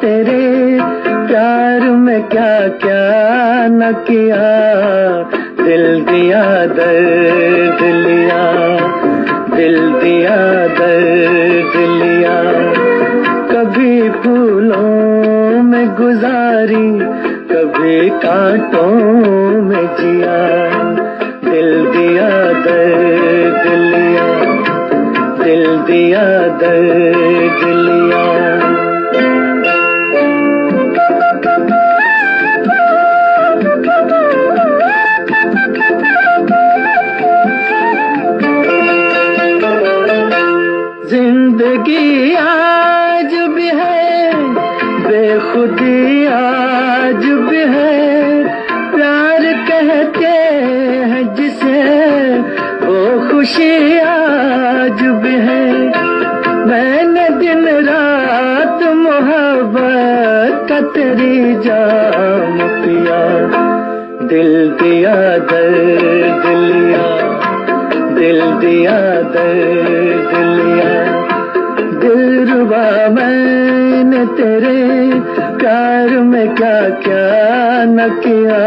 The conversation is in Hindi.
तेरे प्यार में क्या क्या न किया, दिल दिया दर्द लिया, दिल दिया दर्द लिया। कभी फूलों में गुजारी, कभी कांटों में जिया, दिल दिया दर्द लिया, दिल दिया दर्द लिया। जिंदगी आज भी है, बेखुदी आज भी है, प्यार कहते हैं जिसे वो खुशी आज भी है। मैंने दिन रात मोहब्बत का तेरी जाम पिया, दिल दिया दर्द लिया, दिल दिया दर्द लिया। दिलरुबा मैंने तेरे प्यार में क्या क्या न किया।